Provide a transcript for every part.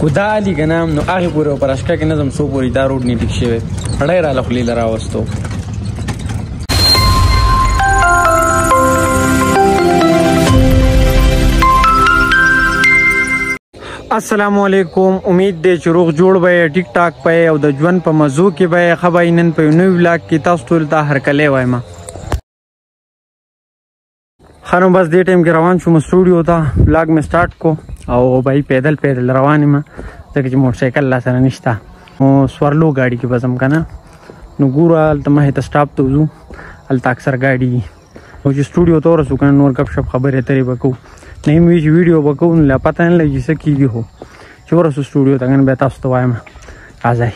خو دا علي که نه نو هغې پورې په رشکه کې نظم څو پورې دا روډ نه ټیک شوی ډی راله خولې له راوستو. السلام علیکم، امید دی چې روغ جوړ به یې، ټیک ټاک به یې او د ژوند په مزو کې به یې. ښه به نن په یو نوي ولاګ کې تاسو ټولو ته هرکلی وایم. ښه نو بس دې ټایم کې روان شوم سټوډیو ته، ولاګ مې سټارټ کو او بھائی پیدل روان یم ځکه چې موټر سایکل لا سره نشته. نو سورلو ګاډي کې به ځم که نه، نو ګوره هلته مخې ته سټاپ ته وځو، هلته اکثر ګاډي وي. او چې سټوډیو ته ورسو که نه نور ګپ شپ خبرې اترې به کوو. نه وي چې ویډیو به کوو نو لا پته نه لګي څه کېږي. خو چې ورسو سټوډیو ته که نه بیا تاسو ته وایم راځئ.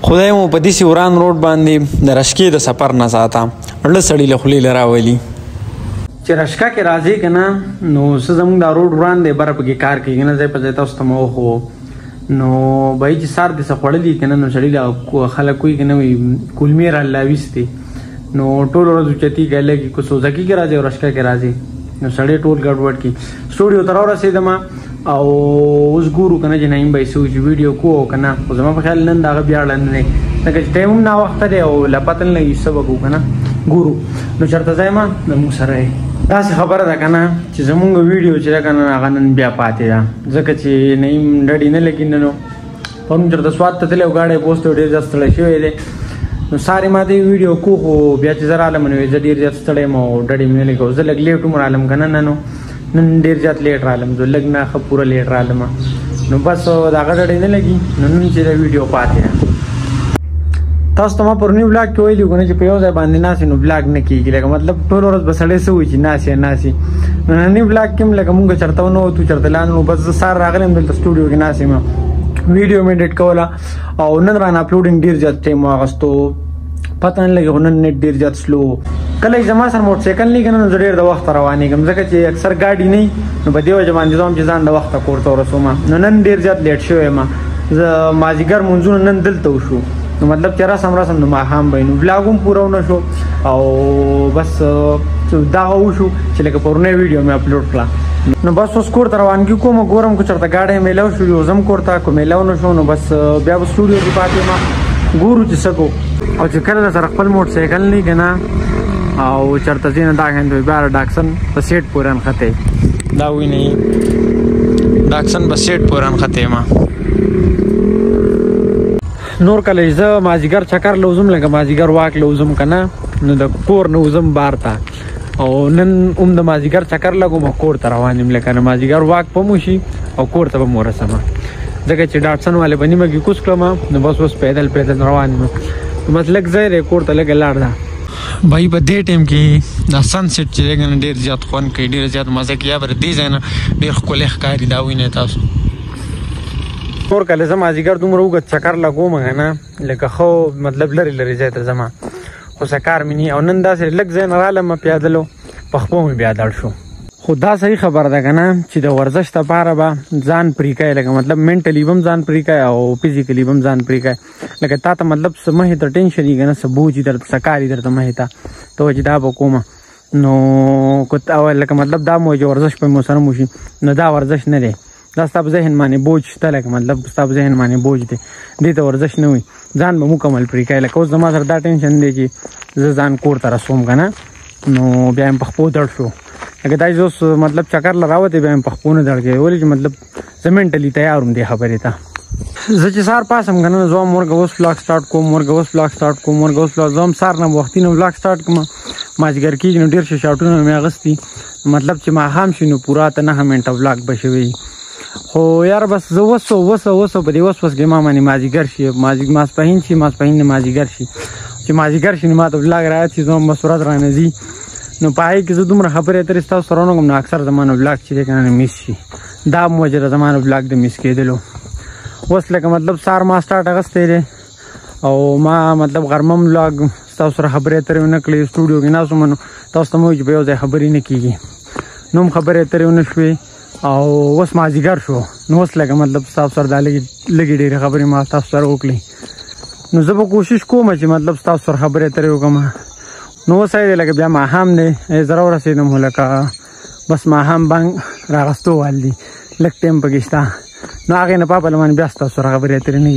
خدای مو په داسې وران روډ باندې د رشکې د سفر نه ساته، زړه سړي له خولې له راولي. چې رشکه کې راځي که نه نو څه زموږ دا روډ وران دی، بره پکې کار کوي نه، ځای په ځای تاسو ته مو وښو. نو بهی چې سار دې څه خوړلي که نه نو سړي له خلک وایي که نه وایي کولمې راله راویستې، نو ټول ورځ اوچتي کوي لږ کو سوزکي کې راځي او رشکه کې راځي، نو سړی ټول ګډوډ کړي. سټوډیو ته راورسېدم او اوس ګورو که نه چې نعیم بهی څه وایي چې ویډیو کوو که نه. خو زما په خیال نن د هغه بیاړه نه دی ځکه چې ټایم هم ناوخته دی او لا پته نه لګي څه به کوو که نه. ګورو نو چېرته ځای ما زموږ سره یې. داسې خبره ده که نه چې زمونږ ویډیو چې ده که نه هغه نن بیا پاتې ده ځکه چې نعیم ډډې نه لګي نن. پرون چېرته سوات ته تللی او ګاډی پوسټ ډېر زیات ستړی شوی دی. نو سارې ما ته ویډیو کو خو بیا چې زه رالم نو زه ډېر زیات ستړی یم او ډډې مې نه لګو. زه لږ لیټ هم رالم که نه نو نن ډېر زیات لیټ رالم، زه لږ نه ښه پوره لیټ رالم. نو بس د هغه ډډې نه لګي نو نن چې د ویډیو پاتې ده. تاسو ته ما پروني ولاګ کې ویلي که نه چې په یو ځای باندې ناستې نو ولاګ نه کېږي، لکه مطلب ټول ورځ به سړی څه وایي چې ناستې. نو ننني ولاګ کې هم لکه مونږ چېرته ونه وتو، چېرته لاندې نو بس زه سهار راغلی یم دلته سټوډیو کې ناست یم، ویډیو مې ایډیټ کوله او نن رانه اپلوډینګ ډېر زیات ټایم واخیستو، پته نه لګي. خو نن نیټ ډېر زیات سلو. کله چې زما سره موټر سایکل نه وي که نه نو زه ډېر د وخته روانېږم ځکه چې اکثر ګاډي نه وي، نو په دې وجه باندې زه هم چې ځان د وخته کور ته ورسوم. نو نن ډېر زیات لیټ شوی یم. زه مازدیګر مونځونه نن دلته وشو، نو مطلب چې رسم نو ماښام به نو ولاګ هم پوره ونه شو او بس دغه وشو چې لکه پرونی ویډیو مې اپلوډ کړه. نو بس اوس کور ته روانګي کوم، ګورم که چېرته ګاډی میلاو شو یو ځم کور ته، که میلاو نه شو نو بس بیا به سټوډیو کې پاتې یم، ګورو چې څه کوو. او چې کله سره خپل موټر سایکل نه وي که نه او چېرته ځي نه دا خیند وي بیا ډاکسن په سیټ پورې انښتی، دا وینئ ډاکسن په سیټ پورې انښتی یم. نور کله زه مازدیګر چکر له وځم، لکه مازدیګر واک له وځم که نه نو د کور نه وځم بار ته، او نن هم د مازدیګر چکر لګوم او کور ته روان یم، لکه نه مازدیګر واک به مو شي او کور ته به مو ورسمه ځکه چې ډاټسن والې به نیمه کې کوز کړم. نو بس اوس پیدل روان یم، بس لږ ځای دی کور ته لږه لار ده. بھائی په دې ټایم کې دا سن سیټ چې دی که نه ډېر زیات خوند کوي، ډېر زیات مزه کوي. یا به دې ځای نه ډېر ښکلی ښکاري، دا وینئ تاسو. نور کله زه مازدیګر دومره اوږد چکر لګوم که نه لکه ښه مطلب لرې ځای ته ځم، خو څه کار مې نه او نن داسې لږ ځای نه رالم پیادلو په خپو مې بیا دړ شو. خو دا صحیح خبره ده که نه چې د ورزش دپاره به ځان پرې کوې، لکه مطلب منټلي به هم ځان پرې کوې او فزیکلي به هم ځان پرې کوې. لکه تا ته مطلب څه مخې ته ټینشن وي که نه، څه بوج وي درته، څه کار وي درته مخې ته، ته وایې چې دا به کومه نو لکه مطلب دا مو چې ورزش په مو سره مو شي نو دا ورزش نه دی، دا ستا په ذهن باندې بوج شته، لکه مطلب ستا په ذهن باندې بوج دی، دې ته ورزش نه وي. ځان به مکمل پرې کوې. لکه اوس زما سره دا ټینشن دی چې زه ځان کور ته رسوم که نه نو بیا یم په خپو دړ شو، لکه دا چې اوس مطلب چکر له راوتې بیا یم په خپو نه دړ کوي، ولې چې مطلب زه منټلي تیار وم دې خبرې ته. زه چې سهار پاسم که نه زه هم ورګه اوس ولاګ سټارټ کوم، زه هم سهار نه وختي نه ولاګ سټارټ کړم، مازدیګر کېږي نو ډېر ښه شاټونه مې اخیستي، مطلب چې ماښام شي نو پوره اته 9 منټه ولاګ به شوی. خو یار بس زه وسو په دې وسوس کې ما باندې مازدیګر شي، ماسپښین شي، ماسپښین نه مازدیګر شي، چې مازدیګر شي نو ما ته ولاګ رایاد شي، زه هم بس ورځ رانه ځي نو په هغې کې زه دومره خبرې اترې ستاسو سره ونه کړم نو اکثر زما نه ولاګ چې دی که نه میس شي، دا هم وجه ده زما نه ولاګ د میس کېدلو. اوس لکه مطلب سهار ما سټارټ اخیستی دی او ما مطلب غرمه هم ولاګ ستاسو سره خبرې اترې ونه کړې، سټوډیو کې ناست وم نو تاسو ته مې وویل چې په یو ځای خبرې نه کېږي، نو هم خبرې اترې ونه شوې او اوس مازدیګر شو نو اوس لکه مطلب ستاسو سره دا لږې ډېرې خبرې ما تاسو سره وکړې. نو زه به کوشش کوم چې مطلب ستاسو سره خبرې اترې وکړم. نو اوس دی لکه بیا ماښام دی، زه راورسېدم خو لکه بس ماښام بانګ راغستو وال دي، لږ ټایم پکې شته نو هغې نه پاپله باندې بیا ستاسو سره خبرې اترې نه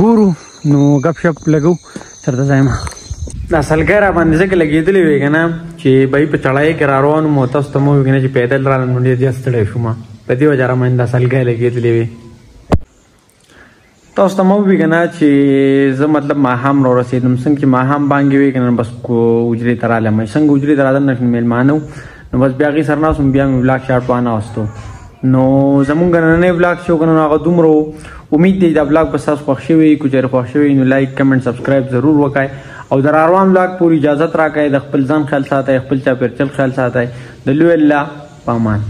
ګورو نو ګپ شپ لګو چېرته ځایم دا سلګۍ را باندې ځکه لګېدلې وې که نه چې بهی په چړایۍ کې را روان وم او تاسو ته مو ووي که نه چې پیدل رالم نو ډېر زیات ستړی شوم په دې وجه را باندې دا سلګۍ لګېدلې وې تاسو ته مو ووي که نه چې زه مطلب ماښام راورسېدم څنګه چې ماښام بانګې وې که نه بس حجرې ته رالم څنګه حجرې ته راتلم نه مېلمانه وو نو بس بیا هغې سره ناست وم بیا مې ولاګ شاټ وانهوستو نو زمونږ نننی ولاګ چې و که نه هغه دومره و امید دی دا ولاګ به ستاسو خوښ شوی که چېرې خوښ شوی نو لایک کمنټ سبسکرایب ضرور وکړئ او د راروان ولاګ پورې اجازت راکړئ د خپل ځان خیال ساتئ خپل چاپېریال خیال ساتئ د لوی الله په امان